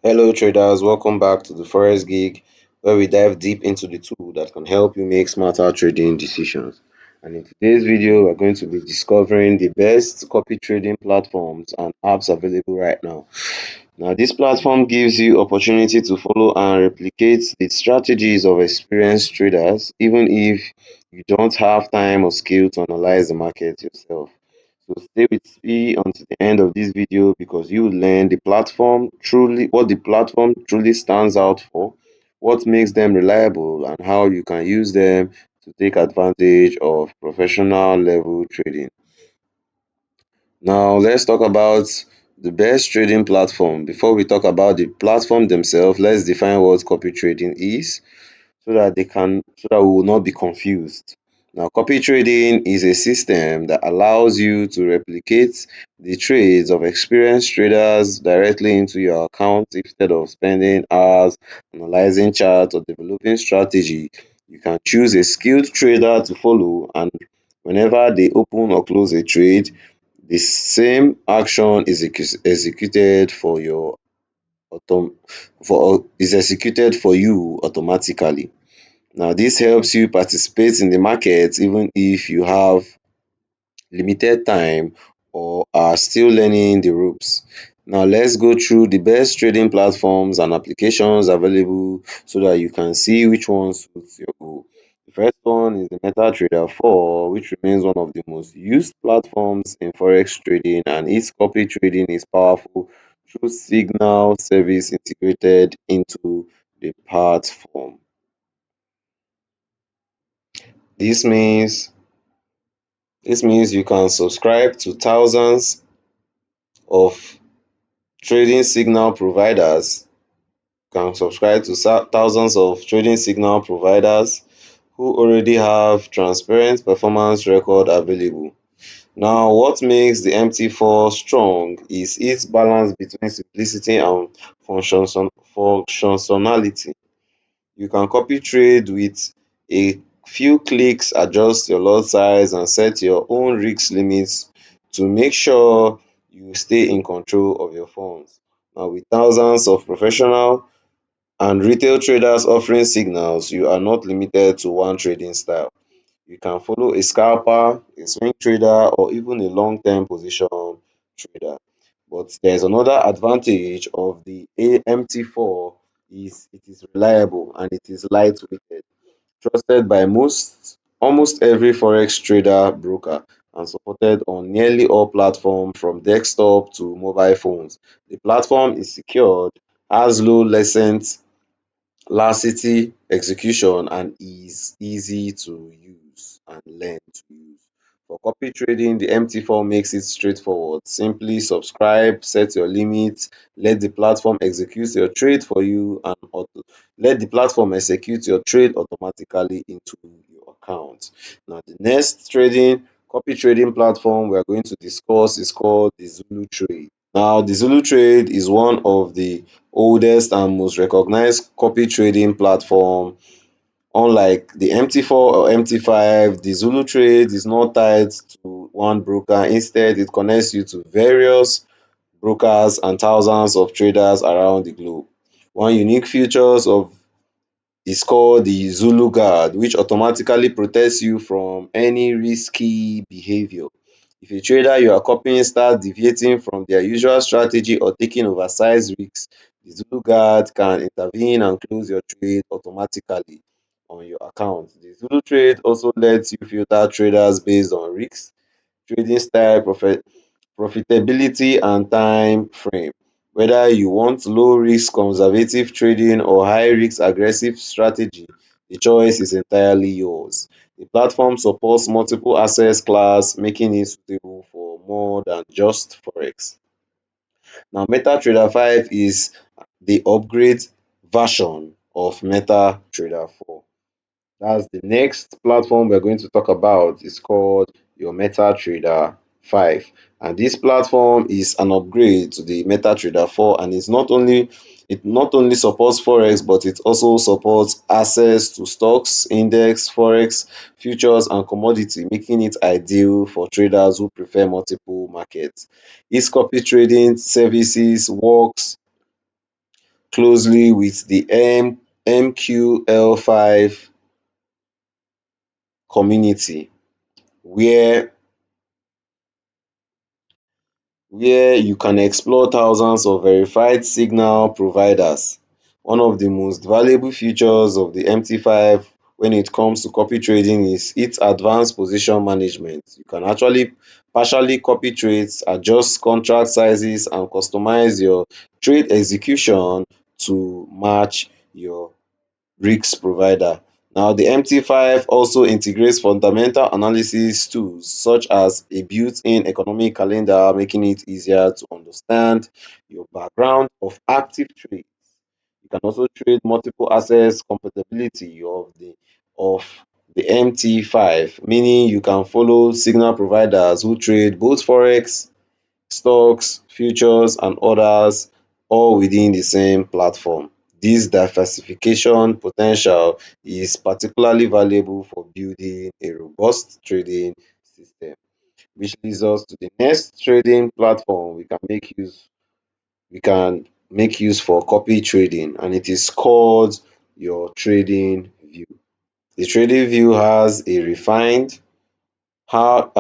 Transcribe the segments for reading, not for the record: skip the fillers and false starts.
Hello traders, welcome back to the Forex Gig where we dive deep into the tool that can help you make smarter trading decisions. And in today's video, we're going to be discovering the best copy trading platforms and apps available right now. Now, this platform gives you opportunity to follow and replicate the strategies of experienced traders, even if you don't have time or skill to analyze the market yourself. So stay with me until the end of this video because you will learn what the platform truly stands out for, what makes them reliable, and how you can use them to take advantage of professional level trading. Now, let's talk about the best trading platform. Before we talk about the platform themselves, let's define what copy trading is so that we will not be confused. Now, copy trading is a system that allows you to replicate the trades of experienced traders directly into your account instead of spending hours analyzing charts or developing strategy. You can choose a skilled trader to follow, and whenever they open or close a trade, the same action is executed for your is executed for you automatically. Now, this helps you participate in the market even if you have limited time or are still learning the ropes. Now, let's go through the best trading platforms and applications available so that you can see which one suits your goal. The first one is the MetaTrader 4, which remains one of the most used platforms in Forex trading, and its copy trading is powerful through signal service integrated into the platform. This means This means you can subscribe to of trading signal providers, thousands of trading signal providers who already have transparent performance record available. Now, what makes the MT4 strong is its balance between simplicity and functionality. You can copy trade with a few clicks, adjust your lot size, and set your own risk limits to make sure you stay in control of your funds. Now, with thousands of professional and retail traders offering signals, you are not limited to one trading style. You can follow a scalper, a swing trader, or even a long-term position trader. But there's another advantage of the AMT4 is it is reliable and it is lightweighted, trusted by almost every forex trader broker, and supported on nearly all platforms from desktop to mobile phones. The platform is secured, has low latency execution, and is easy to use and learn to use. For copy trading, the MT4 makes it straightforward. Simply subscribe, set your limits, let the platform execute your trade for you, and let the platform execute your trade automatically into your account. Now, the next copy trading platform we are going to discuss is called the Zulu Trade. Now, the Zulu Trade is one of the oldest and most recognized copy trading platform. Unlike the MT4 or MT5, the Zulu Trade is not tied to one broker. Instead, it connects you to various brokers and thousands of traders around the globe. One unique features of is called the Zulu Guard, which automatically protects you from any risky behavior. If a trader you are copying starts deviating from their usual strategy or taking oversized risks, the Zulu Guard can intervene and close your trade automatically on your account. The Zulu Trade also lets you filter traders based on risk, trading style, profitability, and time frame. Whether you want low risk conservative trading or high risk aggressive strategy, the choice is entirely yours. The platform supports multiple asset class, making it suitable for more than just Forex. Now, MetaTrader 5 is the upgrade version of MetaTrader 4. That's the next platform we're going to talk about. It's called your MetaTrader 5. And this platform is an upgrade to the MetaTrader 4, and it not only supports Forex, but it also supports access to stocks, index, Forex, futures, and commodity, making it ideal for traders who prefer multiple markets. Its copy trading services closely with the MQL5 community, where you can explore thousands of verified signal providers. One of the most valuable features of the MT5 when it comes to copy trading is its advanced position management. You can actually partially copy trades, adjust contract sizes, and customize your trade execution to match your risk provider. Now, the MT5 also integrates fundamental analysis tools such as a built-in economic calendar, making it easier to understand your background of active trades. You can also trade multiple assets compatibility of the MT5, meaning you can follow signal providers who trade both Forex, stocks, futures, and others, all within the same platform. This diversification potential is particularly valuable for building a robust trading system, which leads us to the next trading platform we can make use for copy trading, and it is called your TradingView. The TradingView has refined how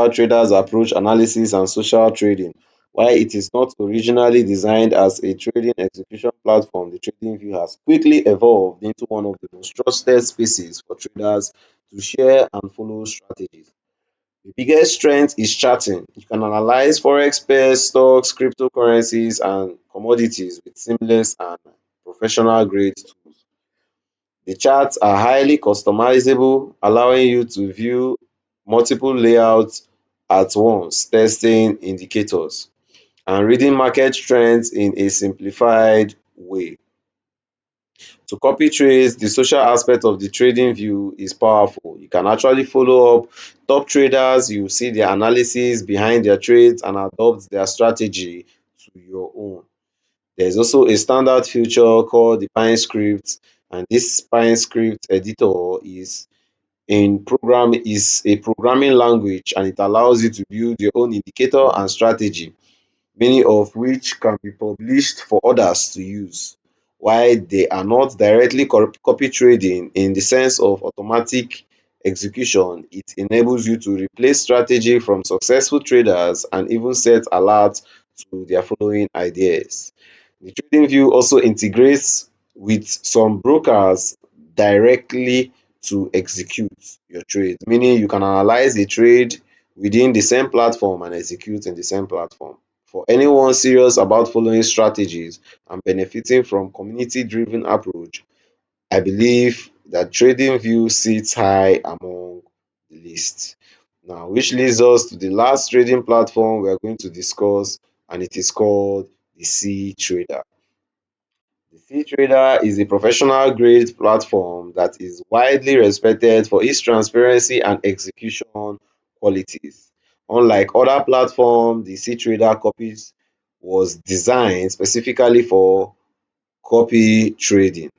traders approach analysis and social trading. While it is not originally designed as a trading execution platform, the TradingView has quickly evolved into one of the most trusted spaces for traders to share and follow strategies. The biggest strength is charting. You can analyze forex pairs, stocks, cryptocurrencies, and commodities with seamless and professional grade tools. The charts are highly customizable, allowing you to view multiple layouts at once, testing indicators, and reading market trends in a simplified way. To copy trades, the social aspect of the trading view is powerful. You can actually follow up top traders, you see their analysis behind their trades and adopt their strategy to your own. There's also a standard feature called the Pine script, and this Pine script editor is a programming language, and it allows you to build your own indicator and strategy, many of which can be published for others to use. While they are not directly copy trading in the sense of automatic execution, it enables you to replace strategy from successful traders and even set alerts to their following ideas. The TradingView also integrates with some brokers directly to execute your trade, meaning you can analyze a trade within the same platform and execute in the same platform. For anyone serious about following strategies and benefiting from community-driven approach, I believe that TradingView sits high among the list. Now, which leads us to the last trading platform we are going to discuss, and it is called the cTrader. The cTrader is a professional grade platform that is widely respected for its transparency and execution qualities. Unlike other platforms, the cTrader copies was designed specifically for copy trading,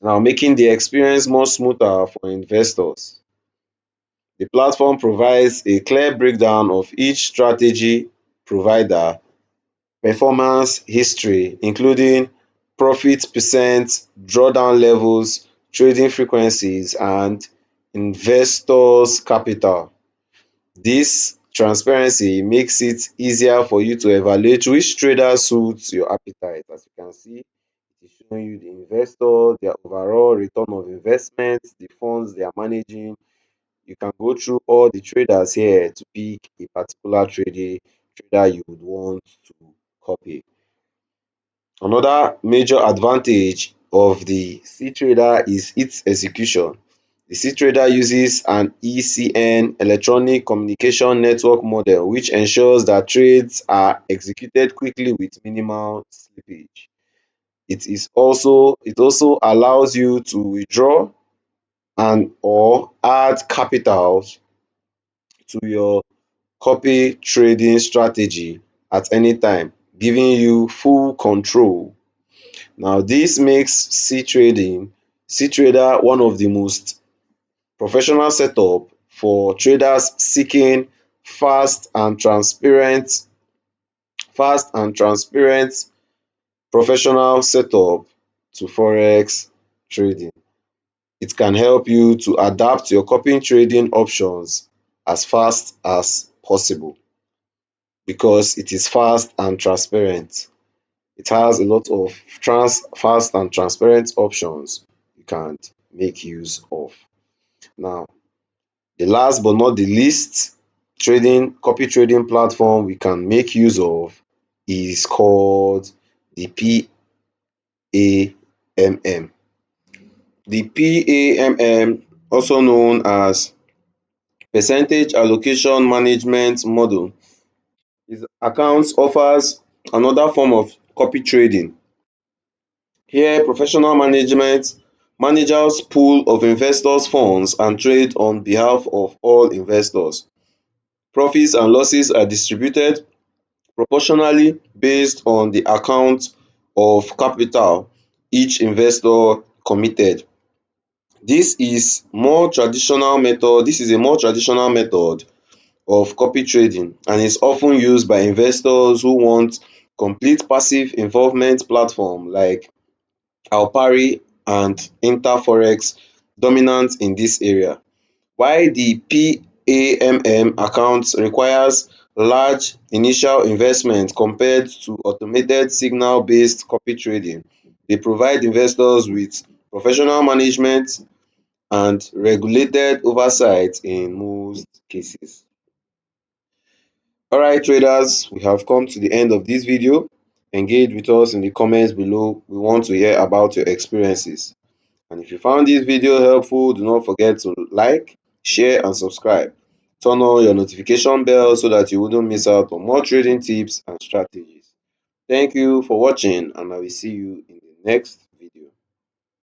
now making the experience more smoother for investors. The platform provides a clear breakdown of each strategy provider performance history, including profit percent, drawdown levels, trading frequencies, and investors' capital. This transparency makes it easier for you to evaluate which trader suits your appetite. As you can see, it is showing you the investor, their overall return of investment, the funds they are managing. You can go through all the traders here to pick a particular trader you would want to copy. Another major advantage of the cTrader is its execution. The cTrader uses an ECN electronic communication network model, which ensures that trades are executed quickly with minimal slippage. It also allows you to withdraw and or add capital to your copy trading strategy at any time, giving you full control. Now, this makes cTrader one of the most professional setup for traders seeking fast and transparent professional setup to Forex trading. It can help you to adapt your copy trading options as fast as possible because it is fast and transparent. It has a lot of fast and transparent options you can make use of. Now, the last but not the least copy trading platform we can make use of is called the PAMM. The PAMM, also known as Percentage Allocation Management Model, is accounts offers another form of copy trading. Here, professional managers pool of investors' funds and trade on behalf of all investors. Profits and losses are distributed proportionally based on the amount of capital each investor committed. This is a more traditional method of copy trading and is often used by investors who want complete passive involvement platform like Alpari and Interforex dominant in this area. While the PAMM account requires large initial investment compared to automated signal-based copy trading, they provide investors with professional management and regulated oversight in most cases. Alright traders, we have come to the end of this video. Engage with us in the comments below. We want to hear about your experiences. And if you found this video helpful, do not forget to like, share and subscribe. Turn on your notification bell so that you wouldn't miss out on more trading tips and strategies. Thank you for watching and I will see you in the next